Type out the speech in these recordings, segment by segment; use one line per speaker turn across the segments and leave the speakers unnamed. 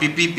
PPP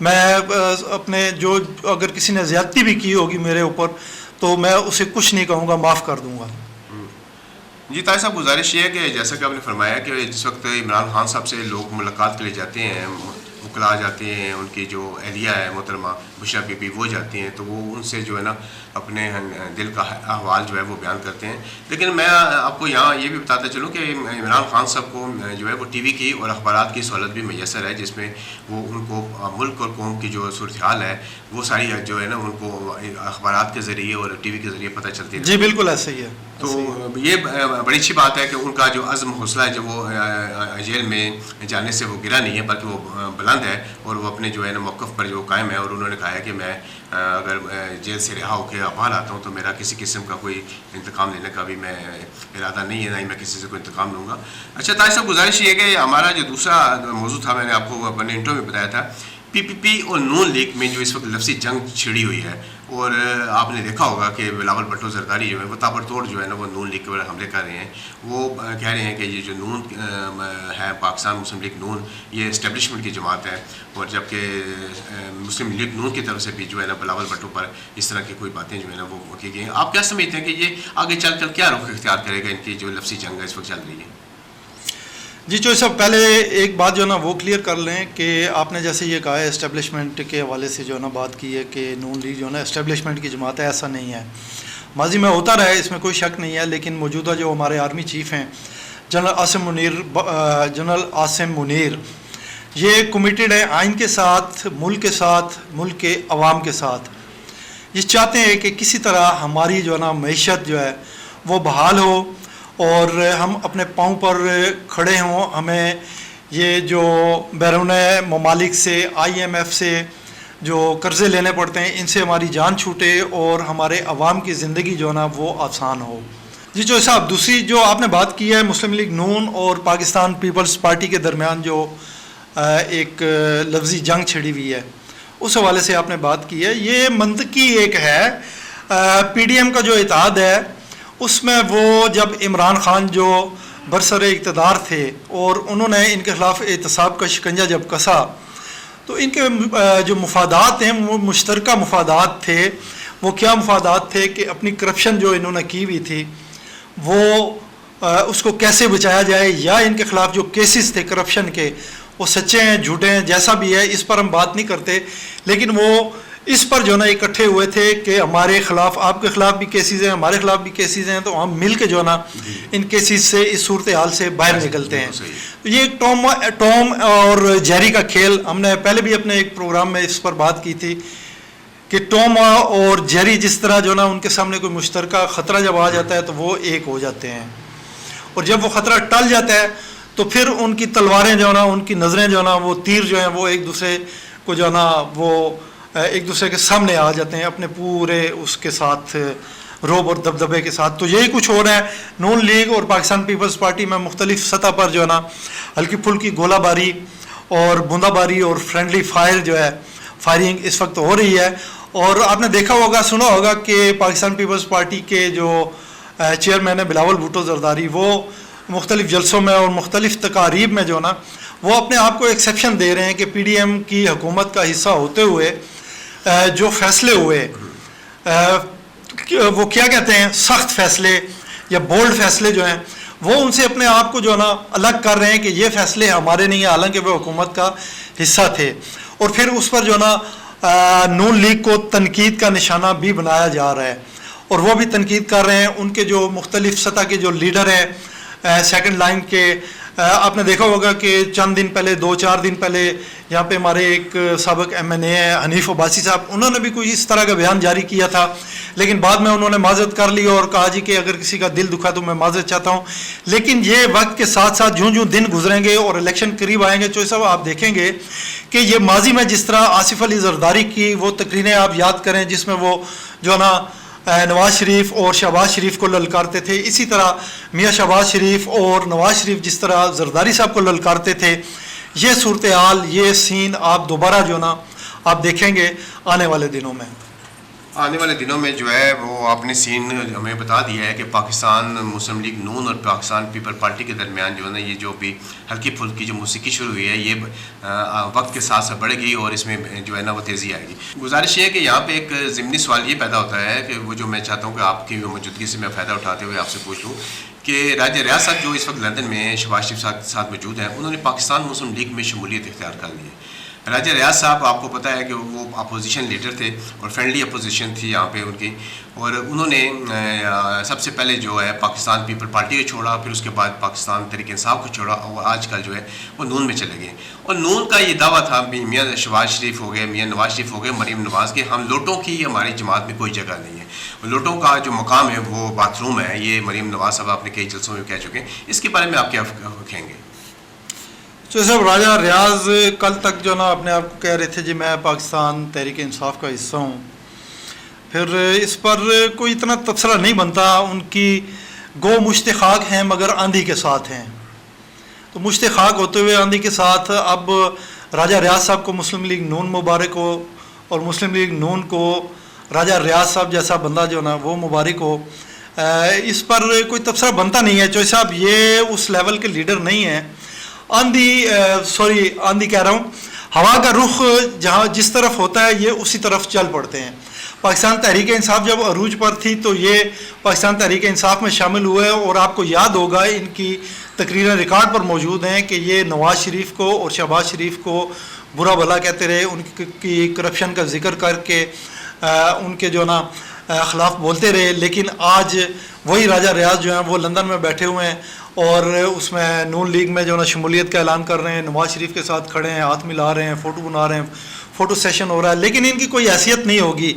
میں اپنے جو اگر کسی نے زیادتی بھی کی ہوگی میرے اوپر تو میں اسے کچھ نہیں کہوں گا, معاف کر دوں گا.
جی طاہر صاحب, گزارش یہ ہے کہ جیسا کہ آپ نے فرمایا کہ جس وقت عمران خان صاحب سے لوگ ملاقات کے لیے جاتے ہیں, وکلاء جاتے ہیں, ان کی جو اہلیہ ہے محترمہ بشرا بی بی وہ جاتی ہیں, تو وہ ان سے جو ہے نا اپنے دل کا احوال جو ہے وہ بیان کرتے ہیں. لیکن میں آپ کو یہاں یہ بھی بتاتا چلوں کہ عمران خان صاحب کو جو ہے وہ ٹی وی کی اور اخبارات کی سہولت بھی میسر ہے, جس میں وہ ان کو ملک اور قوم کی جو صورتحال ہے وہ ساری جو ہے نا ان کو اخبارات کے ذریعے اور ٹی وی کے ذریعے پتہ چلتی ہے.
جی بالکل ایسا ہی ہے.
تو یہ بڑی اچھی بات ہے کہ ان کا جو عزم حوصلہ ہے جو وہ جیل میں جانے سے وہ گرا نہیں ہے, بلکہ وہ بلند ہے اور وہ اپنے جو ہے نا موقف پر جو قائم ہے. اور انہوں نے کہا ہے کہ میں اگر جیل سے رہا ہو کے باہر آتا ہوں تو میرا کسی قسم کا کوئی انتقام لینے کا بھی میں ارادہ نہیں ہے, نہ ہی میں کسی سے کوئی انتقام لوں گا. اچھا طاہر صاحب, گزارش یہ ہے کہ ہمارا جو دوسرا موضوع تھا, میں نے آپ کو اپنے انٹرو میں بتایا تھا, پی پی پی اور نون لیگ میں جو اس وقت لفظی جنگ چھڑی ہوئی ہے. اور آپ نے دیکھا ہوگا کہ بلاول بھٹو زرداری جو ہے وہ تابڑ توڑ جو ہے نا وہ نون لیگ کے اوپر حملے کر رہے ہیں. وہ کہہ رہے ہیں کہ یہ جو نون ہے, پاکستان مسلم لیگ نون, یہ اسٹیبلشمنٹ کی جماعت ہے, اور جبکہ مسلم لیگ نون کی طرف سے بھی جو ہے نا بلاول بھٹو پر اس طرح کی کوئی باتیں جو ہے نا وہ کی گئی ہیں. آپ کیا سمجھتے ہیں کہ یہ آگے چل کر کیا رخ اختیار کرے گا, ان کی جو لفظی جنگ ہے اس وقت چل رہی ہے؟
جی چوہے صاحب, پہلے ایک بات جو ہے نا وہ کلیئر کر لیں کہ آپ نے جیسے یہ کہا ہے اسٹیبلشمنٹ کے حوالے سے جو ہے نا بات کی ہے کہ نون لیگ جو ہے نا اسٹیبلشمنٹ کی جماعت ہے, ایسا نہیں ہے. ماضی میں ہوتا رہا ہے, اس میں کوئی شک نہیں ہے, لیکن موجودہ جو ہمارے آرمی چیف ہیں جنرل عاصم منیر, یہ کمیٹڈ ہے آئین کے ساتھ, ملک کے ساتھ, ملک کے عوام کے ساتھ. یہ چاہتے ہیں کہ کسی طرح ہماری جو ہے نا معیشت جو ہے وہ بحال ہو اور ہم اپنے پاؤں پر کھڑے ہوں. ہمیں یہ جو بیرون ممالک سے, آئی ایم ایف سے جو قرضے لینے پڑتے ہیں, ان سے ہماری جان چھوٹے اور ہمارے عوام کی زندگی جو ہے نا وہ آسان ہو. جی چوہے صاحب, دوسری جو آپ نے بات کی ہے مسلم لیگ نون اور پاکستان پیپلز پارٹی کے درمیان جو ایک لفظی جنگ چھڑی ہوئی ہے, اس حوالے سے آپ نے بات کی ہے. یہ منطقی ایک ہے. پی ڈی ایم کا جو اتحاد ہے اس میں وہ جب عمران خان جو برسر اقتدار تھے اور انہوں نے ان کے خلاف احتساب کا شکنجہ جب کسا, تو ان کے جو مفادات ہیں وہ مشترکہ مفادات تھے. وہ کیا مفادات تھے کہ اپنی کرپشن جو انہوں نے کی ہوئی تھی وہ اس کو کیسے بچایا جائے, یا ان کے خلاف جو کیسز تھے کرپشن کے وہ سچے ہیں جھوٹے ہیں جیسا بھی ہے, اس پر ہم بات نہیں کرتے, لیکن وہ اس پر جو ہے نا اکٹھے ہوئے تھے کہ ہمارے خلاف, آپ کے خلاف بھی کیسز ہیں, ہمارے خلاف بھی کیسز ہیں, تو ہم مل کے جو ہے نا ان کیسز سے, اس صورتحال سے باہر نکلتے ہیں. یہ ایک ٹوم اور جیری کا کھیل, ہم نے پہلے بھی اپنے ایک پروگرام میں اس پر بات کی تھی کہ ٹوم اور جیری جس طرح جو ہے نا ان کے سامنے کوئی مشترکہ خطرہ جب آ جاتا ہے تو وہ ایک ہو جاتے ہیں, اور جب وہ خطرہ ٹل جاتا ہے تو پھر ان کی تلواریں جو ہے نا, ان کی نظریں جو ہے نا, وہ تیر جو ہیں وہ ایک دوسرے کو جو ہے نا وہ ایک دوسرے کے سامنے آ جاتے ہیں اپنے پورے اس کے ساتھ روب اور دبدبے کے ساتھ. تو یہی کچھ ہو رہا ہے. نون لیگ اور پاکستان پیپلز پارٹی میں مختلف سطح پر جو ہے نا ہلکی پھلکی گولہ باری اور بوندا باری اور فرینڈلی فائر جو ہے, فائرنگ اس وقت ہو رہی ہے. اور آپ نے دیکھا ہوگا, سنا ہوگا کہ پاکستان پیپلز پارٹی کے جو چیئرمین ہے بلاول بھٹو زرداری, وہ مختلف جلسوں میں اور مختلف تقاریب میں جو نا وہ اپنے آپ کو ایکسیپشن دے رہے ہیں کہ پی ڈی ایم کی حکومت کا حصہ ہوتے ہوئے جو فیصلے ہوئے وہ کیا کہتے ہیں, سخت فیصلے یا بولڈ فیصلے جو ہیں, وہ ان سے اپنے آپ کو جو ہے نا الگ کر رہے ہیں کہ یہ فیصلے ہمارے نہیں ہیں, حالانکہ وہ حکومت کا حصہ تھے. اور پھر اس پر جو ہے نا نون لیگ کو تنقید کا نشانہ بھی بنایا جا رہا ہے, اور وہ بھی تنقید کر رہے ہیں. ان کے جو مختلف سطح کے جو لیڈر ہیں سیکنڈ لائن کے, آپ نے دیکھا ہوگا کہ چند دن پہلے, 2-4 دن پہلے یہاں پہ ہمارے ایک سابق ایم این اے ہیں حنیف عباسی صاحب, انہوں نے بھی کوئی اس طرح کا بیان جاری کیا تھا, لیکن بعد میں انہوں نے معذرت کر لی اور کہا جی کہ اگر کسی کا دل دکھا تو میں معذرت چاہتا ہوں. لیکن یہ وقت کے ساتھ ساتھ جوں دن گزریں گے اور الیکشن قریب آئیں گے, چوہے صاحب آپ دیکھیں گے کہ یہ ماضی میں جس طرح آصف علی زرداری کی وہ تقریریں آپ یاد کریں جس میں وہ جو ہے نا نواز شریف اور شہباز شریف کو للکارتے تھے, اسی طرح میاں شہباز شریف اور نواز شریف جس طرح زرداری صاحب کو للکارتے تھے, یہ صورتحال, یہ سین آپ دوبارہ جو نا آپ دیکھیں گے آنے والے دنوں میں.
آنے والے دنوں میں جو ہے وہ آپ نے سین ہمیں بتا دیا ہے کہ پاکستان مسلم لیگ نون اور پاکستان پیپل پارٹی کے درمیان جو ہے نا یہ جو بھی ہلکی پھلکی جو موسیقی شروع ہوئی ہے یہ وقت کے ساتھ ساتھ بڑھے گی اور اس میں جو ہے نا وہ تیزی آئے گی. گزارش یہ ہے کہ یہاں پہ ایک ضمنی سوال یہ پیدا ہوتا ہے کہ وہ جو میں چاہتا ہوں کہ آپ کی موجودگی سے میں فائدہ اٹھاتے ہوئے آپ سے پوچھ لوں کہ راجہ ریاض صاحب جو اس وقت لندن میں شہباز شریف ساتھ موجود ہیں انہوں نے پاکستان مسلم لیگ میں شمولیت اختیار کر لی ہے. راجہ ریاض صاحب آپ کو پتہ ہے کہ وہ اپوزیشن لیڈر تھے اور فرینڈلی اپوزیشن تھی یہاں پہ ان کی, اور انہوں نے سب سے پہلے جو ہے پاکستان پیپل پارٹی کو چھوڑا, پھر اس کے بعد پاکستان تحریک انصاف کو چھوڑا اور آج کل جو ہے وہ نون میں چلے گئے. اور نون کا یہ دعویٰ تھا میاں شہباز شریف ہو گئے, میاں نواز شریف ہو گئے, مریم نواز کے, ہم لوٹوں کی ہماری جماعت میں کوئی جگہ نہیں ہے. لوٹوں کا جو مقام ہے وہ باتھ روم ہے, یہ مریم نواز صاحب آپ نے کئی جلسوں میں کہہ چکے ہیں. اس کے بارے میں آپ کیا کہیں گے؟
تو صاحب راجہ ریاض کل تک جو نا اپنے آپ کو کہہ رہے تھے جی میں پاکستان تحریک انصاف کا حصہ ہوں, پھر اس پر کوئی اتنا تبصرہ نہیں بنتا. ان کی گو مشت خاک ہیں مگر آندھی کے ساتھ ہیں, تو مشت خاک ہوتے ہوئے آندھی کے ساتھ اب راجہ ریاض صاحب کو مسلم لیگ نون مبارک ہو اور مسلم لیگ نون کو راجہ ریاض صاحب جیسا بندہ جو نا وہ مبارک ہو. اس پر کوئی تبصرہ بنتا نہیں ہے. چوہے صاحب یہ اس لیول کے لیڈر نہیں ہیں. آندھی کہہ رہا ہوں, ہوا کا رخ جہاں جس طرف ہوتا ہے یہ اسی طرف چل پڑتے ہیں. پاکستان تحریک انصاف جب عروج پر تھی تو یہ پاکستان تحریک انصاف میں شامل ہوئے, اور آپ کو یاد ہوگا ان کی تقریریں ریکارڈ پر موجود ہیں کہ یہ نواز شریف کو اور شہباز شریف کو برا بھلا کہتے رہے, ان کی کرپشن کا ذکر کر کے ان کے جو نا خلاف بولتے رہے. لیکن آج وہی راجہ ریاض جو ہیں وہ لندن میں بیٹھے ہوئے ہیں اور اس میں نون لیگ میں جو نا شمولیت کا اعلان کر رہے ہیں, نواز شریف کے ساتھ کھڑے ہیں, ہاتھ ملا رہے ہیں, فوٹو بنا رہے ہیں, فوٹو سیشن ہو رہا ہے, لیکن ان کی کوئی حیثیت نہیں ہوگی.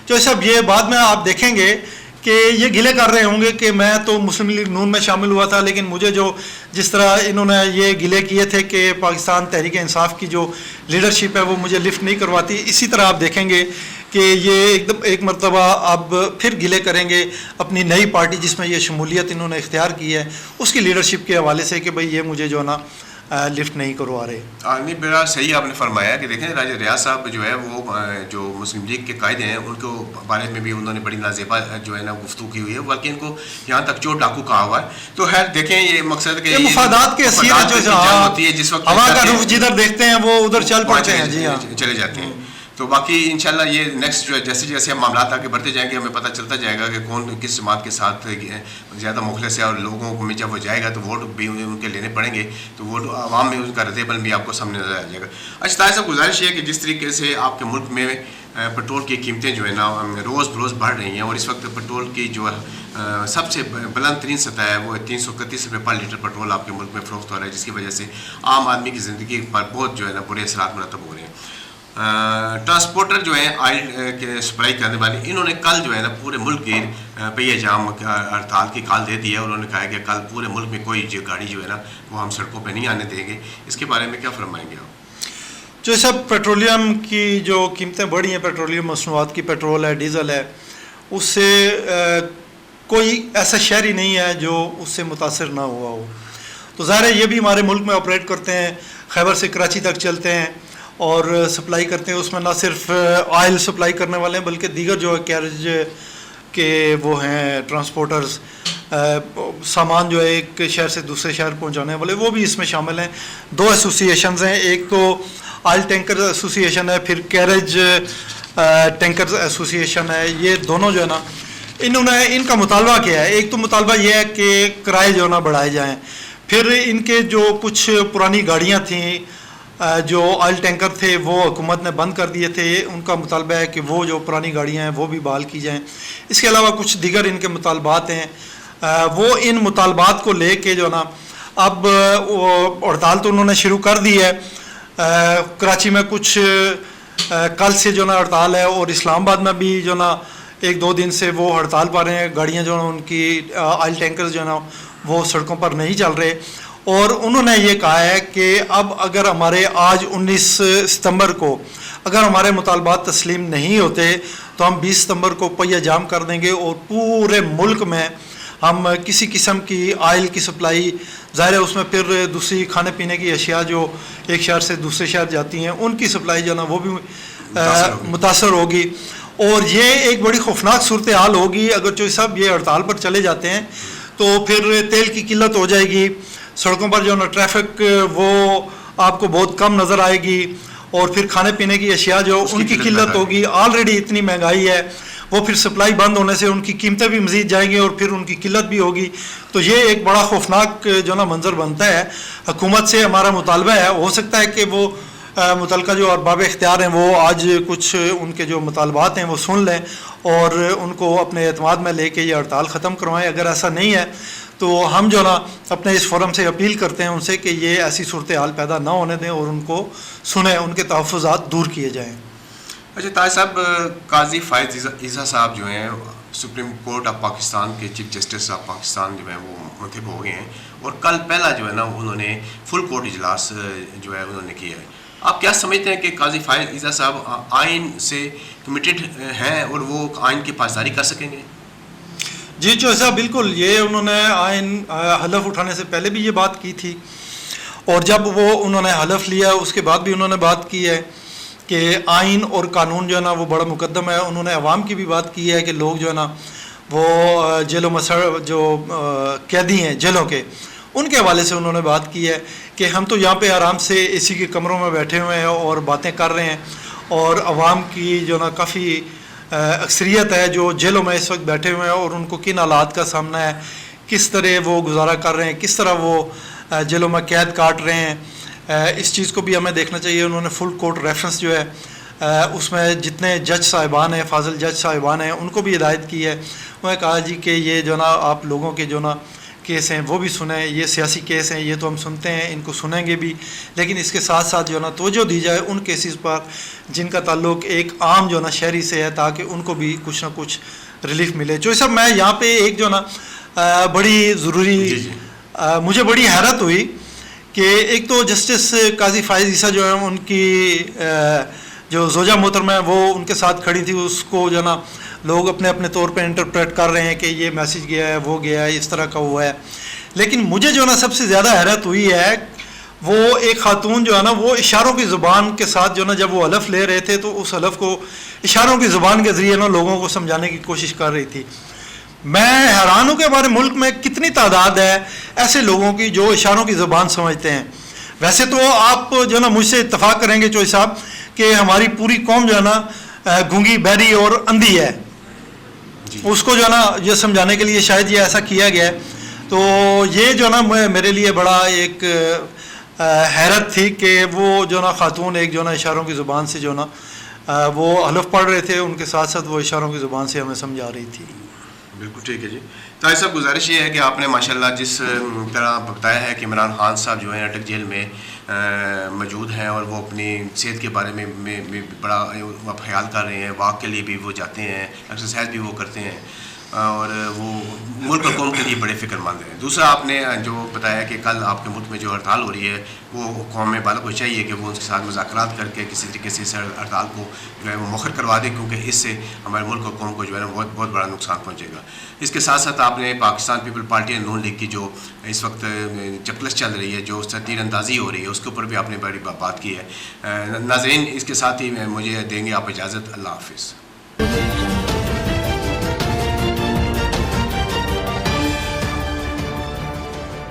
جو سب یہ بعد میں آپ دیکھیں گے کہ یہ گلے کر رہے ہوں گے کہ میں تو مسلم لیگ نون میں شامل ہوا تھا, لیکن مجھے جو جس طرح انہوں نے یہ گلے کیے تھے کہ پاکستان تحریک انصاف کی جو لیڈرشپ ہے وہ مجھے لفٹ نہیں کرواتی, اسی طرح آپ دیکھیں گے کہ یہ ایک مرتبہ اب پھر گلے کریں گے اپنی نئی پارٹی جس میں یہ شمولیت انہوں نے اختیار کی ہے اس کی لیڈرشپ کے حوالے سے کہ بھئی یہ مجھے جو نا لفٹ نہیں کروا رہے.
نہیں, بڑا صحیح آپ نے فرمایا کہ دیکھیں راجہ ریاض صاحب جو ہے وہ جو مسلم لیگ کے قائد ہیں ان کو بارے میں بھی انہوں نے بڑی نازیبا جو ہے نا گفتگو کی ہوئی ہے, بلکہ ان کو یہاں تک چور ڈاکو کہا ہوا ہے. تو خیر دیکھیں یہ مقصد کہ
مفادات کی حیثیت جو
ہوتی ہے جس وقت
ہوا کا رخ جدھر دیکھتے ہیں وہ ادھر چل پڑتے ہیں, جی ہاں
چلے جاتے ہیں. تو باقی انشاءاللہ یہ نیکسٹ جو ہے جیسے جیسے ہم معاملات آگے بڑھتے جائیں گے ہمیں پتہ چلتا جائے گا کہ کون کس جماعت کے ساتھ زیادہ مخلص ہے, اور لوگوں کو میں جب وہ جائے گا تو ووٹ بھی ان کے لینے پڑیں گے, تو ووٹ عوام میں ان کا رد عمل بھی آپ کو سامنے نظر آ جائے گا. اچھا طاہر صاحب, گزارش ہے کہ جس طریقے سے آپ کے ملک میں پٹرول کی قیمتیں جو ہے نا روز بروز بڑھ رہی ہیں, اور اس وقت پٹرول کی جو سب سے بلند ترین سطح ہے وہ 331 روپے پر لیٹر پٹرول آپ کے ملک میں فروخت ہو رہا ہے, جس کی وجہ سے عام آدمی کی زندگی پر بہت جو ہے نا برے اثرات مرتب ہو رہے ہیں. ٹرانسپورٹر جو ہیں آئل کے سپلائی کرنے والے انہوں نے کل جو ہے نا پورے ملک کی پہیہ جام ہڑتال کی کال دے دی ہے, اور انہوں نے کہا کہ کل پورے ملک میں کوئی گاڑی جو ہے نا وہ ہم سڑکوں پہ نہیں آنے دیں گے. اس کے بارے میں کیا فرمائیں گے آپ؟
جو سب پیٹرولیم کی جو قیمتیں بڑھی ہیں, پیٹرولیم مصنوعات کی, پیٹرول ہے, ڈیزل ہے, اس سے کوئی ایسا شہر ہی نہیں ہے جو اس سے متاثر نہ ہوا ہو. تو ظاہر ہے یہ بھی ہمارے ملک میں آپریٹ کرتے ہیں, خیبر سے کراچی تک چلتے ہیں اور سپلائی کرتے ہیں. اس میں نہ صرف آئل سپلائی کرنے والے ہیں بلکہ دیگر جو ہے کیریج کے وہ ہیں ٹرانسپورٹرز, سامان جو ہے ایک شہر سے دوسرے شہر پہنچانے والے, وہ بھی اس میں شامل ہیں. 2 ایسوسیشنز ہیں, ایک تو آئل ٹینکر ایسوسیشن ہے, پھر کیریج ٹینکر ایسوسیشن ہے. یہ دونوں جو ہے نا انہوں نے ان کا مطالبہ کیا ہے. ایک تو مطالبہ یہ ہے کہ کرائے جو ہے نا بڑھائے جائیں, پھر ان کے جو کچھ پرانی گاڑیاں تھیں جو آئل ٹینکر تھے وہ حکومت نے بند کر دیے تھے, ان کا مطالبہ ہے کہ وہ جو پرانی گاڑیاں ہیں وہ بھی بحال کی جائیں. اس کے علاوہ کچھ دیگر ان کے مطالبات ہیں, وہ ان مطالبات کو لے کے جو نا اب ہڑتال تو انہوں نے شروع کر دی ہے. کراچی میں کچھ کل سے جو نا ہڑتال ہے, اور اسلام آباد میں بھی جو نا 1-2 دن سے وہ ہڑتال پا رہے ہیں. گاڑیاں جو نا ان کی آئل ٹینکرز جو نا وہ سڑکوں پر نہیں چل رہے, اور انہوں نے یہ کہا ہے کہ اب اگر ہمارے آج 19 ستمبر کو اگر ہمارے مطالبات تسلیم نہیں ہوتے تو ہم 20 ستمبر کو پہیہ جام کر دیں گے, اور پورے ملک میں ہم کسی قسم کی آئل کی سپلائی, ظاہر ہے اس میں پھر دوسری کھانے پینے کی اشیاء جو ایک شہر سے دوسرے شہر جاتی ہیں ان کی سپلائی جو نا وہ بھی متاثر ہوگی. اور یہ ایک بڑی خوفناک صورتحال ہوگی اگر چوہی صاحب یہ ہڑتال پر چلے جاتے ہیں، تو پھر تیل کی قلت ہو جائے گی، سڑکوں پر جو نا ٹریفک وہ آپ کو بہت کم نظر آئے گی، اور پھر کھانے پینے کی اشیاء جو ان کی قلت ہوگی، آلریڈی اتنی مہنگائی ہے، وہ پھر سپلائی بند ہونے سے ان کی قیمتیں بھی مزید جائیں گی اور پھر ان کی قلت بھی ہوگی. تو یہ ایک بڑا خوفناک جو نا منظر بنتا ہے. حکومت سے ہمارا مطالبہ ہے، ہو سکتا ہے کہ وہ متعلقہ جو ارباب اختیار ہیں وہ آج کچھ ان کے جو مطالبات ہیں وہ سن لیں اور ان کو اپنے اعتماد میں لے کے یہ ہڑتال ختم کروائیں. اگر ایسا نہیں ہے تو ہم جو نا اپنے اس فورم سے اپیل کرتے ہیں ان سے کہ یہ ایسی صورتحال پیدا نہ ہونے دیں اور ان کو سنیں، ان کے تحفظات دور کیے جائیں.
اچھا طاہر صاحب، قاضی فائز عیسیٰ صاحب جو ہیں سپریم کورٹ آف پاکستان کے چیف جسٹس آف پاکستان جو ہیں وہ منتخب ہو گئے ہیں، اور کل پہلا جو ہے نا انہوں نے فل کورٹ اجلاس جو ہے انہوں نے کیا ہے. آپ کیا سمجھتے ہیں کہ قاضی فائز عیسیٰ صاحب آئین سے کمیٹڈ ہیں اور وہ آئین کی پاسداری کر سکیں گے؟
جی چوہی صاحب بالکل، یہ انہوں نے آئین حلف اٹھانے سے پہلے بھی یہ بات کی تھی، اور جب وہ انہوں نے حلف لیا اس کے بعد بھی انہوں نے بات کی ہے کہ آئین اور قانون جو ہے نا وہ بڑا مقدم ہے. انہوں نے عوام کی بھی بات کی ہے کہ لوگ جو ہے نا وہ جیلوں میں جو قیدی ہیں جیلوں کے، ان کے حوالے سے انہوں نے بات کی ہے کہ ہم تو یہاں پہ آرام سے اے سی کے کمروں میں بیٹھے ہوئے ہیں اور باتیں کر رہے ہیں، اور عوام کی جو نا کافی اکثریت ہے جو جیلوں میں اس وقت بیٹھے ہوئے ہیں اور ان کو کن حالات کا سامنا ہے، کس طرح وہ گزارا کر رہے ہیں، کس طرح وہ جیلوں میں قید کاٹ رہے ہیں. اس چیز کو بھی ہمیں دیکھنا چاہیے. انہوں نے فل کورٹ ریفرنس جو ہے اس میں جتنے جج صاحبان ہیں، فاضل جج صاحبان ہیں، ان کو بھی ہدایت کی ہے. انہوں نے کہا جی کہ یہ جو نا آپ لوگوں کے جو نا کیس ہیں وہ بھی سنیں، یہ سیاسی کیس ہیں، یہ تو ہم سنتے ہیں، ان کو سنیں گے بھی، لیکن اس کے ساتھ ساتھ جو نا توجہ دی جائے ان کیسز پر جن کا تعلق ایک عام جو نا شہری سے ہے، تاکہ ان کو بھی کچھ نہ کچھ ریلیف ملے. چوہی صاحب میں یہاں پہ ایک جو نا بڑی ضروری مجھے بڑی حیرت ہوئی کہ ایک تو جسٹس قاضی فائز عیسیٰ جو ہیں ان کی جو زوجہ محترمہ ہے وہ ان کے ساتھ کھڑی تھی، اس کو جو نا لوگ اپنے اپنے طور پہ انٹرپریٹ کر رہے ہیں کہ یہ میسیج گیا ہے، وہ گیا ہے، اس طرح کا ہوا ہے. لیکن مجھے جو نا سب سے زیادہ حیرت ہوئی ہے وہ ایک خاتون جو ہے نا وہ اشاروں کی زبان کے ساتھ جو نا جب وہ حلف لے رہے تھے تو اس حلف کو اشاروں کی زبان کے ذریعے نا لوگوں کو سمجھانے کی کوشش کر رہی تھی. میں حیران ہوں کہ ہمارے ملک میں کتنی تعداد ہے ایسے لوگوں کی جو اشاروں کی زبان سمجھتے ہیں. ویسے تو آپ جو ہے نا مجھ سے اتفاق کریں گے چوہی صاحب کہ ہماری پوری قوم جو ہے نا گونگی، بہری اور اندھی ہے. اس کو جو ہے نا یہ سمجھانے کے لیے شاید یہ ایسا کیا گیا ہے. تو یہ جو ہے نا میرے لیے بڑا ایک حیرت تھی کہ وہ جو ہے نا خاتون ایک جو ہے نا اشاروں کی زبان سے جو ہے نا وہ حلف پڑھ رہے تھے، ان کے ساتھ ساتھ وہ اشاروں کی زبان سے ہمیں سمجھا رہی تھی.
بالکل ٹھیک ہے جی. طاہر صاحب گزارش یہ ہے کہ آپ نے ماشاءاللہ جس طرح بتایا ہے کہ عمران خان صاحب جو ہیں اٹک جیل میں موجود ہیں اور وہ اپنی صحت کے بارے میں بڑا خیال کر رہے ہیں، واک کے لیے بھی وہ جاتے ہیں، ایکسرسائز بھی وہ کرتے ہیں، اور وہ ملک اور قوم کے لیے بڑے فکر مند ہیں. دوسرا آپ نے جو بتایا کہ کل آپ کے ملک میں جو ہڑتال ہو رہی ہے وہ قوم میں بالغ کو چاہیے کہ وہ ان کے ساتھ مذاکرات کر کے کسی طریقے سے اس ہڑتال کو جو ہے وہ مؤخر کروا دیں، کیونکہ اس سے ہمارے ملک اور قوم کو جو ہے نا بہت بڑا نقصان پہنچے گا. اس کے ساتھ ساتھ آپ نے پاکستان پیپل پارٹی اور نون لیگ کی جو اس وقت چکلس چل رہی ہے، جو تیر اندازی ہو رہی ہے، اس کے اوپر بھی آپ نے بڑی بات کی ہے. ناظرین اس کے ساتھ ہی مجھے دیں گے آپ اجازت. اللہ حافظ.